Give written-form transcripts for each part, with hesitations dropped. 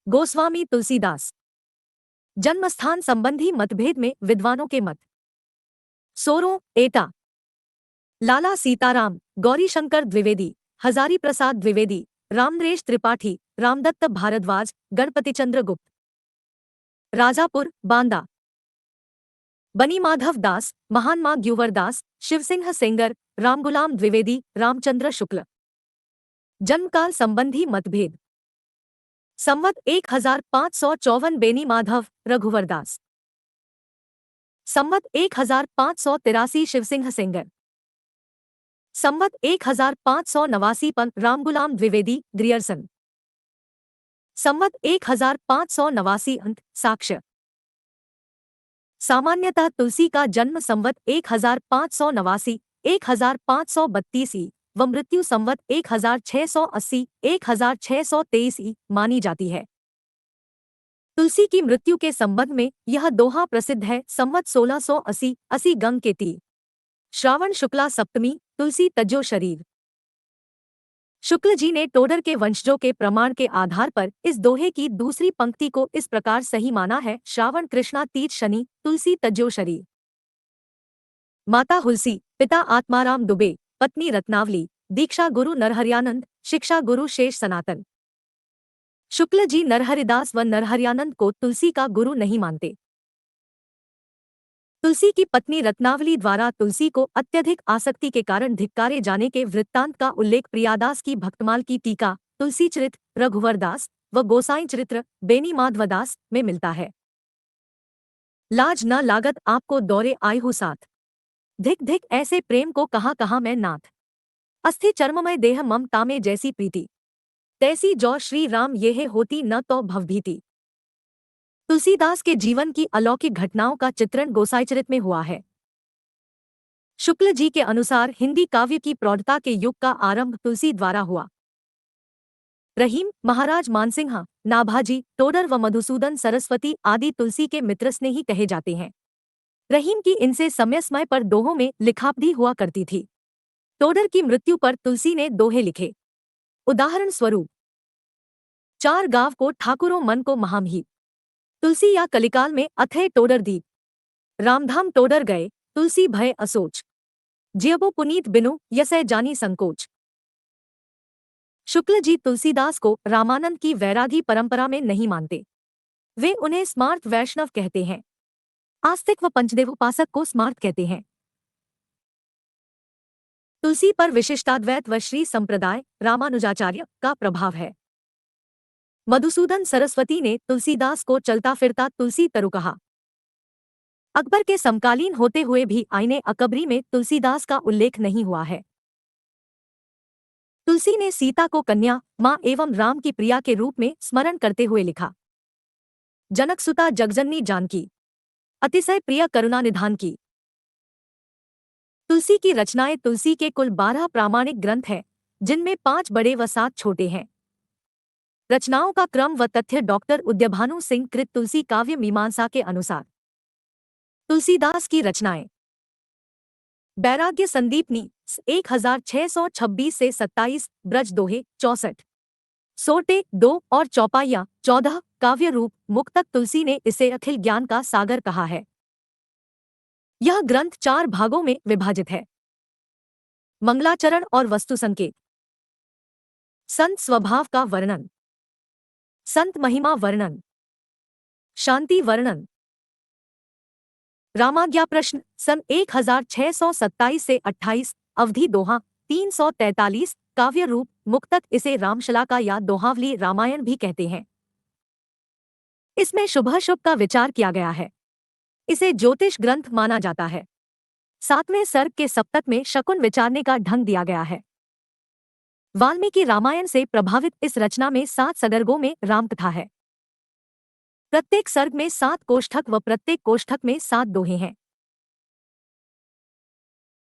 गोस्वामी तुलसीदास। जन्मस्थान संबंधी मतभेद में विद्वानों के मत। सोरों, एटा। लाला सीताराम, गौरीशंकर द्विवेदी, हजारी प्रसाद द्विवेदी, रामनरेश त्रिपाठी, रामदत्त भारद्वाज, गणपतिचंद्र गुप्त। राजापुर, बांदा। बनी माधव दास, महात्मा ग्युवर दास, शिवसिंह सेंगर, रामगुलाम द्विवेदी, रामचंद्र शुक्ल। जन्मकाल संबंधी मतभेद। संवत 1554 बेनी माधव, रघुवरदास। संवत 1583 शिवसिंह सेंगर। संवत 1589 पंत रामगुलाम द्विवेदी, ग्रियर्सन। संवत 1589 अंत, साक्ष्य। सामान्यतः तुलसी का जन्म संवत 1589, 1532 व मृत्यु संवत 1680, 1623 मानी जाती है। तुलसी की मृत्यु के संबंध में यह दोहा प्रसिद्ध है। संवत 1680, 80 गंग के तीर, श्रावण शुक्ला सप्तमी, तुलसी तज्जो शरीर। शुक्ल जी ने टोडर के वंशजों के प्रमाण के आधार पर इस दोहे की दूसरी पंक्ति को इस प्रकार सही माना है। श्रावण कृष्णा तीज शनि, तुलसी तज्जो शरीर। माता हुलसी, पिता आत्माराम दुबे, पत्नी रत्नावली, दीक्षा गुरु नरहरियानंद, शिक्षा गुरु शेष सनातन। शुक्ल जी नरहरिदास व नरहरियानंद को तुलसी का गुरु नहीं मानते। तुलसी की पत्नी रत्नावली द्वारा तुलसी को अत्यधिक आसक्ति के कारण धिक्कारे जाने के वृत्तांत का उल्लेख प्रियादास की भक्तमाल की टीका, तुलसी चरित, रघुवरदास व गोसाई चरित्र, बेनी माधवदास में मिलता है। लाज न लागत आपको दौरे आई हूँ साथ, धिक धिक ऐसे प्रेम को कहाँ कहाँ मैं नाथ। अस्थि चर्ममय देह ममता में जैसी प्रीति, तैसी जौ श्री राम येह होती न तो भवभीति। तुलसीदास के जीवन की अलौकिक घटनाओं का चित्रण गोसाईचरित में हुआ है। शुक्ल जी के अनुसार हिंदी काव्य की प्रौढ़ता के युग का आरंभ तुलसी द्वारा हुआ। रहीम, महाराज मानसिंह, नाभाजी, टोडर व मधुसूदन सरस्वती आदि तुलसी के मित्रस्नेही कहे जाते हैं। रहीम की इनसे समय समय पर दोहों में लिखापढ़ी हुआ करती थी। टोडर की मृत्यु पर तुलसी ने दोहे लिखे। उदाहरण स्वरूप, चार गाँव को ठाकुरों मन को महामही, तुलसी या कलिकाल में अथय टोडर दीप, रामधाम टोडर गए, तुलसी भय असोच, जियबो पुनीत बिनु यसै जानी संकोच। शुक्ल जी तुलसीदास को रामानंद की वैरागी परंपरा में नहीं मानते। वे उन्हें स्मार्त वैष्णव कहते हैं। आस्तिक व पंचदेवोपासक को स्मार्त कहते हैं। तुलसी पर विशिष्टाद्वैत व श्री संप्रदाय, रामानुजाचार्य का प्रभाव है। मधुसूदन सरस्वती ने तुलसीदास को चलता फिरता तुलसी तरु कहा। अकबर के समकालीन होते हुए भी आईने अकबरी में तुलसीदास का उल्लेख नहीं हुआ है। तुलसी ने सीता को कन्या, मां एवं राम की प्रिया के रूप में स्मरण करते हुए लिखा। जनकसुता जगजननी जानकी, अतिशय प्रिय करुणा निधान की। तुलसी की रचनाएं तुलसी के कुल 12 प्रामाणिक ग्रंथ हैं, जिनमें 5 बड़े व 7 छोटे हैं। रचनाओं का क्रम व तथ्य डॉक्टर उद्यभानु सिंह कृत तुलसी काव्य मीमांसा के अनुसार। तुलसीदास की रचनाएं। वैराग्य संदीपनी 1626 से 27, ब्रज दोहे 64, सोटे 2 और चौपाइयां 14, काव्य रूप मुक्तक। तुलसी ने इसे अखिल ज्ञान का सागर कहा है। यह ग्रंथ 4 भागों में विभाजित है। मंगलाचरण और वस्तु संकेत, संत स्वभाव का वर्णन, संत महिमा वर्णन, शांति वर्णन। रामाज्ञा प्रश्न सन 1627 से 28, अवधि दोहा 343, काव्य रूप मुक्तक। इसे रामशलाका या दोहावली रामायण भी कहते हैं। इसमें शुभाशुभ का विचार किया गया है। इसे ज्योतिष ग्रंथ माना जाता है। 7वें सर्ग के सप्तक में शकुन विचारने का ढंग दिया गया है। वाल्मीकि रामायण से प्रभावित इस रचना में 7 सदर्गों में रामकथा है। प्रत्येक सर्ग में 7 कोष्ठक व प्रत्येक कोष्ठक में 7 दोहे हैं।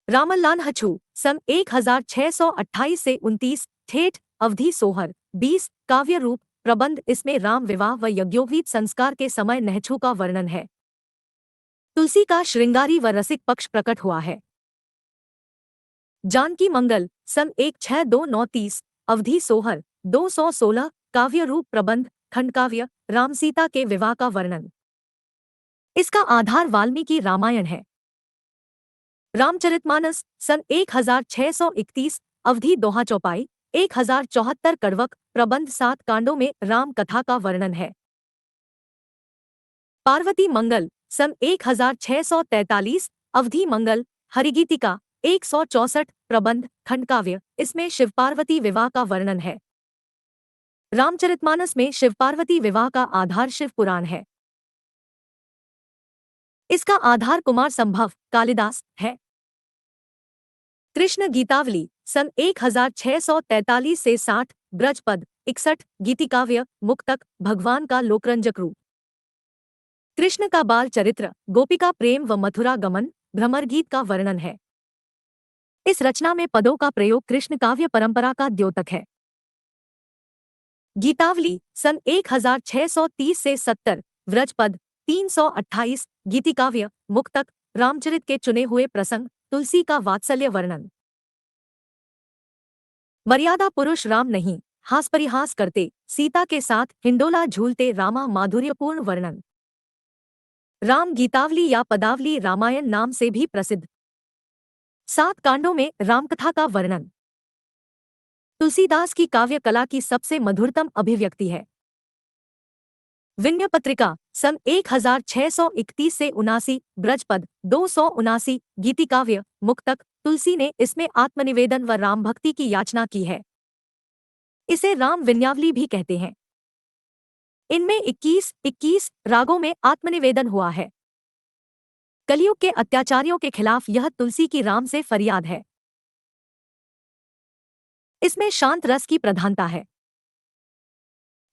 रामल्लान हछू सन 1628 से 29, ठेठ, अवधि सोहर 20, काव्य रूप प्रबंध। इसमें राम विवाह व यज्ञोपवीत संस्कार के समय नहछू का वर्णन है। तुलसी का श्रृंगारी व रसिक पक्ष प्रकट हुआ है। जानकी मंगल सन 1629, अवधि सोहर 216, काव्य रूप प्रबंध। खंडकाव्य राम सीता के विवाह का वर्णन। इसका आधार वाल्मीकि रामायण है। रामचरितमानस सन 1631, अवधि दोहा चौपाई 1074 कड़वक प्रबंध 7 कांडों में राम कथा का वर्णन है। पार्वती मंगल सन 1643, अवधि मंगल हरिगीतिका 164 प्रबंध खंडकाव्य, इसमें शिव पार्वती विवाह का वर्णन है। रामचरितमानस में शिव पार्वती विवाह का आधार शिव पुराण है। इसका आधार कुमार संभव कालिदास है। कृष्ण गीतावली सन 1643 से 60, ब्रजपद 61, गीतिकाव्य मुक्तक भगवान का लोकरंजक रूप। कृष्ण का बाल चरित्र, गोपिका प्रेम व मथुरा गमन, भ्रमर गीत का वर्णन है। इस रचना में पदों का प्रयोग कृष्ण काव्य परंपरा का द्योतक है। गीतावली सन 1630 से 70, व्रजपद 328, गीतिकाव्य मुक्तक रामचरित के चुने हुए प्रसंग, तुलसी का वात्सल्य वर्णन। मर्यादा पुरुष राम नहीं, हास परिहास करते, सीता के साथ हिंडोला झूलते रामा माधुर्यपूर्ण वर्णन। राम गीतावली या पदावली रामायण नाम से भी प्रसिद्ध। 7 कांडों में रामकथा का वर्णन। तुलसीदास की काव्य कला की सबसे मधुरतम अभिव्यक्ति है। विनय पत्रिका सन 1631 से 79, ब्रजपद 279, गीतिकाव्य मुक्तक, तुलसी ने इसमें आत्मनिवेदन व राम भक्ति की याचना की है। इसे राम विनयावली भी कहते हैं। इनमें 21 रागों में आत्मनिवेदन हुआ है। कलयुग के अत्याचारियों के खिलाफ यह तुलसी की राम से फरियाद है। इसमें शांत रस की प्रधानता है।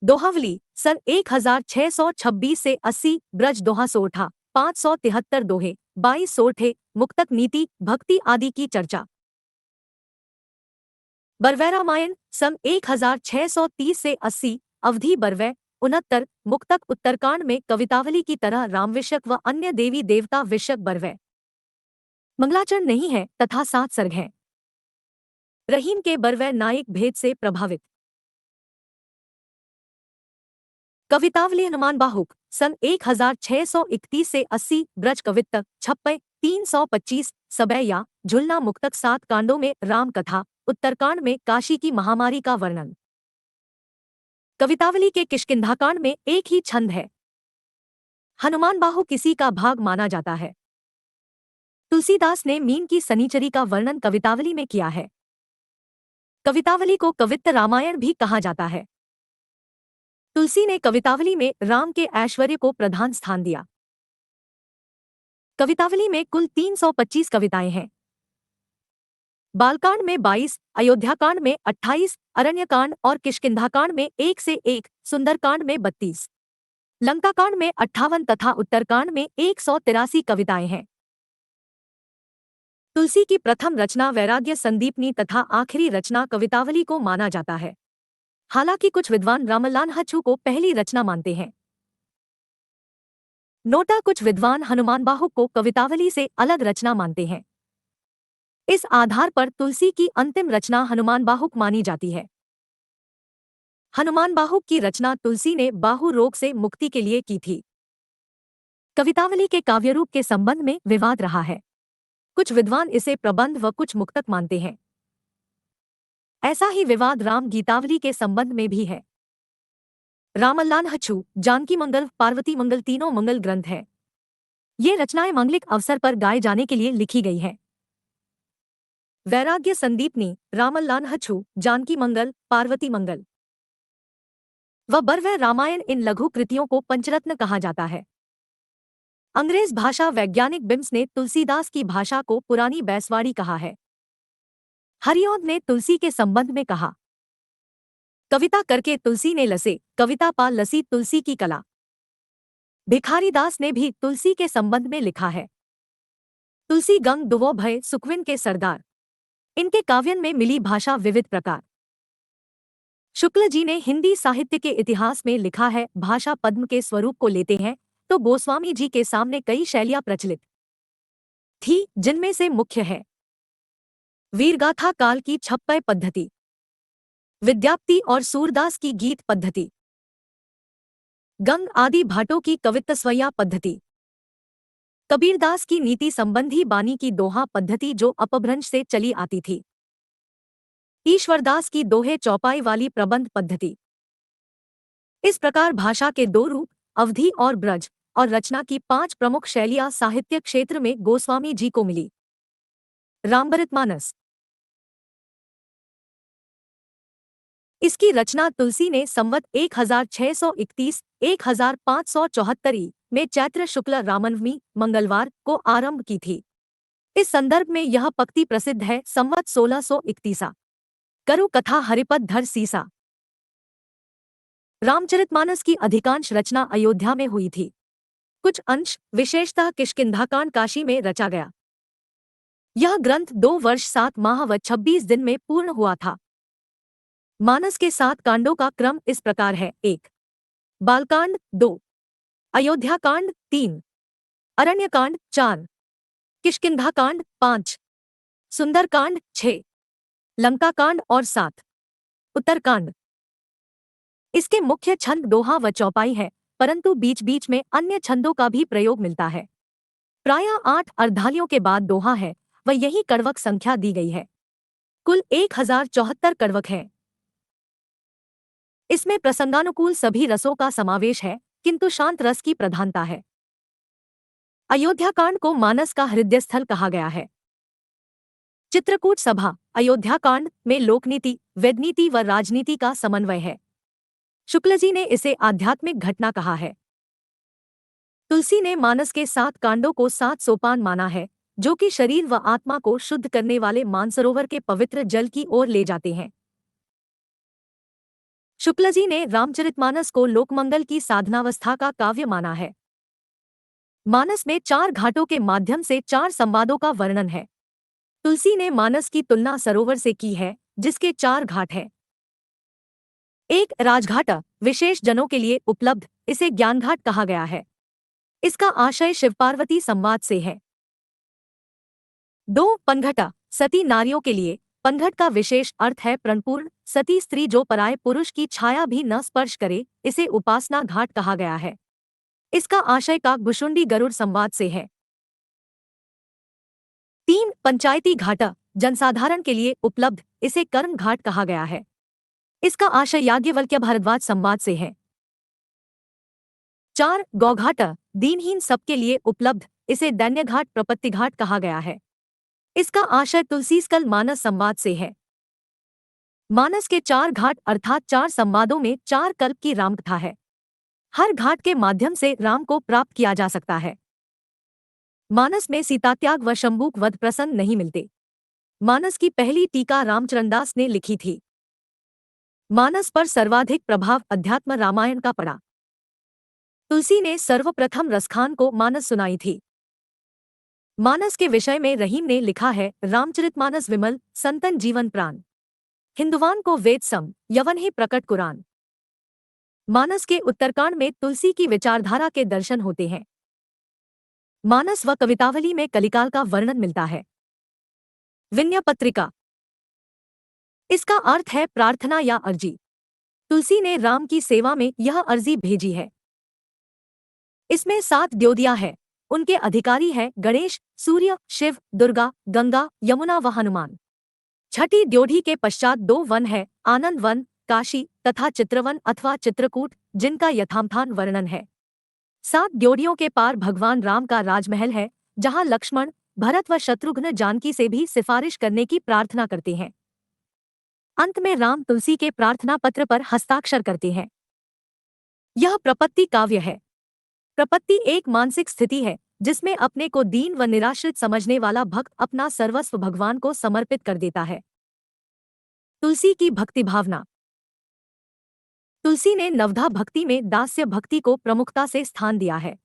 दोहावली सन 1626 से 80, ब्रज दोहा सोरठा 573 दोहे 22 सोरठे, मुक्तक नीति भक्ति आदि की चर्चा। बरवै रामायण सन 1630 से 80, अवधि बरवै 69, मुक्तक उत्तरकांड में कवितावली की तरह रामविषयक व अन्य देवी देवता विषयक बरवै। मंगलाचरण नहीं है तथा 7 सर्ग हैं। रहीम के बरवै नायक भेद से प्रभावित। कवितावली हनुमान बाहुक सन 1631 से 80, ब्रज कवित्तक 56 325, सबैया झुलना मुक्तक 7 कांडों में राम कथा, उत्तरकांड में काशी की महामारी का वर्णन। कवितावली के किष्किंधाकांड में एक ही छंद है। हनुमान बाहु किसी का भाग माना जाता है। तुलसीदास ने मीन की सनीचरी का वर्णन कवितावली में किया है। कवितावली को कवित्त रामायण भी कहा जाता है। तुलसी ने कवितावली में राम के ऐश्वर्य को प्रधान स्थान दिया। कवितावली में कुल 325 कविताएं हैं। बालकांड में 22, अयोध्याकांड में 28, अरण्यकांड और किष्किंधाकांड में 1 से 1, सुंदरकांड में 32, लंकाकांड में 58 तथा उत्तरकांड में 183 कविताएं हैं। तुलसी की प्रथम रचना वैराग्य संदीपनी तथा आखिरी रचना कवितावली को माना जाता है। हालांकि कुछ विद्वान रामलाल हच्छू को पहली रचना मानते हैं। नोटा कुछ विद्वान हनुमान बाहुक को कवितावली से अलग रचना मानते हैं। इस आधार पर तुलसी की अंतिम रचना हनुमान बाहुक मानी जाती है। हनुमान बाहुक की रचना तुलसी ने बाहु रोग से मुक्ति के लिए की थी। कवितावली के काव्यरूप के संबंध में विवाद रहा है। कुछ विद्वान इसे प्रबंध व कुछ मुक्तक मानते हैं। ऐसा ही विवाद राम गीतावली के संबंध में भी है। रामलाल हच्छू, जानकी मंगल, पार्वती मंगल तीनों मंगल ग्रंथ हैं। ये रचनाएं मांगलिक अवसर पर गाए जाने के लिए लिखी गई हैं। वैराग्य संदीपनी, रामलाल हच्छू, जानकी मंगल, पार्वती मंगल व बरवै रामायण इन लघु कृतियों को पंचरत्न कहा जाता है। अंग्रेज भाषा वैज्ञानिक बिम्स ने तुलसीदास की भाषा को पुरानी बैसवाड़ी कहा है। हरिऔध ने तुलसी के संबंध में कहा, कविता करके तुलसी ने लसे, कविता पा लसी तुलसी की कला। भिखारी दास ने भी तुलसी के संबंध में लिखा है, तुलसी गंग दुवो भय सुखविन के सरदार। इनके काव्यन में मिली भाषा विविध प्रकार। शुक्ल जी ने हिंदी साहित्य के इतिहास में लिखा है, भाषा पद्म के स्वरूप को लेते हैं तो गोस्वामी जी के सामने कई शैलियां प्रचलित थी, जिनमें से मुख्य है वीरगाथा काल की छप्पय पद्धति, विद्याप्ति और सूरदास की गीत पद्धति। गंग आदि भाटों की कवित्तस्वैया पद्धति। कबीरदास की नीति संबंधी बानी की दोहा पद्धति जो अपभ्रंश से चली आती थी। ईश्वरदास की दोहे चौपाई वाली प्रबंध पद्धति। इस प्रकार भाषा के दो रूप, अवधि और ब्रज, और रचना की 5 प्रमुख शैलियां साहित्य क्षेत्र में गोस्वामी जी को मिली। रामचरितमानस। इसकी रचना तुलसी ने संवत 1631-1574 में चैत्र शुक्ल रामनवमी मंगलवार को आरंभ की थी। इस संदर्भ में यह पंक्ति प्रसिद्ध है, संवत 1631 करु कथा हरिपद धर सीसा। रामचरितमानस की अधिकांश रचना अयोध्या में हुई थी। कुछ अंश, विशेषतः किष्किंधाकांड, काशी में रचा गया। यह ग्रंथ 2 वर्ष 7 माह व 26 दिन में पूर्ण हुआ था। मानस के 7 कांडों का क्रम इस प्रकार है: 1. बालकांड 2, अयोध्याकांड 3, अरण्यकांड 4, किष्किंधाकांड 5, सुंदरकांड 6, लंकाकांड और 7, उत्तरकांड। इसके मुख्य छंद दोहा व चौपाई है, परंतु बीच बीच में अन्य छंदों का भी प्रयोग मिलता है। प्रायः 8 अर्धालियों के बाद दोहा है व यही कड़वक संख्या दी गई है। कुल 1074 कड़वक हैं। इसमें प्रसंगानुकूल सभी रसों का समावेश है, किंतु शांत रस की प्रधानता है। अयोध्याकांड को मानस का हृदय स्थल कहा गया है। चित्रकूट सभा अयोध्याकांड में लोकनीति, वेदनीति व राजनीति का समन्वय है। शुक्ल जी ने इसे आध्यात्मिक घटना कहा है। तुलसी ने मानस के 7 कांडों को 7 सोपान माना है, जो कि शरीर व आत्मा को शुद्ध करने वाले मानसरोवर के पवित्र जल की ओर ले जाते हैं। शुक्ल जी ने रामचरितमानस को लोकमंगल की साधनावस्था का काव्य माना है। मानस में 4 घाटों के माध्यम से 4 संवादों का वर्णन है। तुलसी ने मानस की तुलना सरोवर से की है, जिसके 4 घाट हैं। एक राजघाट, विशेष जनों के लिए उपलब्ध, इसे ज्ञानघाट कहा गया है। इसका आशय शिव पार्वती संवाद से है। 2 पनघट, सती नारियों के लिए। पनघट का विशेष अर्थ है प्रणपूर्ण, सती स्त्री जो पराये पुरुष की छाया भी न स्पर्श करे, इसे उपासना घाट कहा गया है। इसका आशय काकभुशुंडी गरुड़ संवाद से है। 3 पंचायती घाट, जनसाधारण के लिए उपलब्ध, इसे कर्म घाट कहा गया है। इसका आशय याज्ञवल्क्य भारद्वाज संवाद से है। 4 गौघाट, दीनहीन सबके लिए उपलब्ध, इसे दैन्यघाट प्रपत्तिघाट कहा गया है। इसका आशय तुलसीस्कल मानस संवाद से है। मानस के 4 घाट अर्थात 4 संवादों में 4 कल्प की रामकथा है। हर घाट के माध्यम से राम को प्राप्त किया जा सकता है। मानस में सीतात्याग व शंबूक वध प्रसंग नहीं मिलते। मानस की पहली टीका रामचरणदास ने लिखी थी। मानस पर सर्वाधिक प्रभाव अध्यात्म रामायण का पड़ा। तुलसी ने सर्वप्रथम रसखान को मानस सुनाई थी। मानस के विषय में रहीम ने लिखा है, रामचरितमानस विमल संतन जीवन प्राण, हिंदुवान को वेद सम यवन ही प्रकट कुरान। मानस के उत्तरकांड में तुलसी की विचारधारा के दर्शन होते हैं। मानस व कवितावली में कलिकाल का वर्णन मिलता है। विनय पत्रिका, इसका अर्थ है प्रार्थना या अर्जी। तुलसी ने राम की सेवा में यह अर्जी भेजी है। इसमें 7 द्योतियां हैं। उनके अधिकारी हैं गणेश, सूर्य, शिव, दुर्गा, गंगा, यमुना व हनुमान। छठी द्योढ़ी के पश्चात 2 वन है, आनंद वन, काशी तथा चित्रवन अथवा चित्रकूट, जिनका यथामथान वर्णन है। 7 द्योढ़ियों के पार भगवान राम का राजमहल है, जहां लक्ष्मण, भरत व शत्रुघ्न जानकी से भी सिफारिश करने की प्रार्थना करते हैं। अंत में राम तुलसी के प्रार्थना पत्र पर हस्ताक्षर करते हैं। यह प्रपत्ति काव्य है। प्रपत्ति एक मानसिक स्थिति है, जिसमें अपने को दीन व निराश्रित समझने वाला भक्त अपना सर्वस्व भगवान को समर्पित कर देता है। तुलसी की भक्ति भावना। तुलसी ने नवधा भक्ति में दास्य भक्ति को प्रमुखता से स्थान दिया है।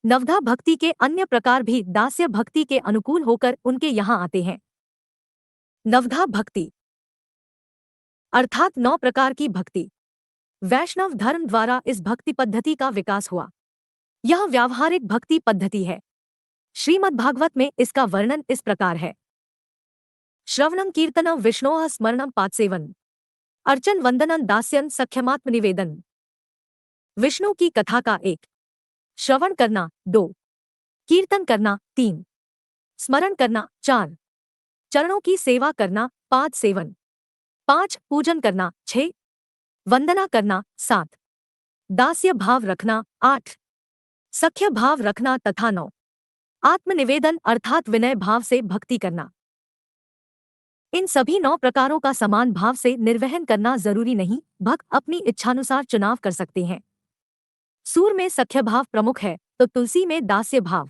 नवधा भक्ति के अन्य प्रकार भी दास्य भक्ति के अनुकूल होकर उनके यहाँ आते हैं। नवधा भक्ति अर्थात 9 प्रकार की भक्ति। वैष्णव धर्म द्वारा इस भक्ति पद्धति का विकास हुआ। यह व्यावहारिक भक्ति पद्धति है। श्रीमद्भागवत में इसका वर्णन इस प्रकार है। श्रवणं कीर्तनं विष्णोः स्मरणं पादसेवन, अर्चन वंदनं दास्यं सख्यमात्मनिवेदन। विष्णु की कथा का 1, श्रवण करना 2, कीर्तन करना 3, स्मरण करना 4, चरणों की सेवा करना 5, सेवन 5, पूजन करना 6, वंदना करना 7, दास्य भाव रखना 8, सख्य भाव रखना तथा 9, आत्मनिवेदन अर्थात विनय भाव से भक्ति करना। इन सभी 9 प्रकारों का समान भाव से निर्वहन करना जरूरी नहीं, भक्त अपनी इच्छानुसार चुनाव कर सकते हैं। सूर में सख्य भाव प्रमुख है तो तुलसी में दास्य भाव।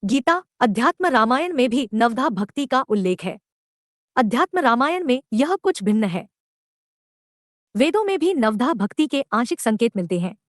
गीता, अध्यात्म रामायण में भी नवधा भक्ति का उल्लेख है। अध्यात्म रामायण में यह कुछ भिन्न है। वेदों में भी नवधा भक्ति के आंशिक संकेत मिलते हैं।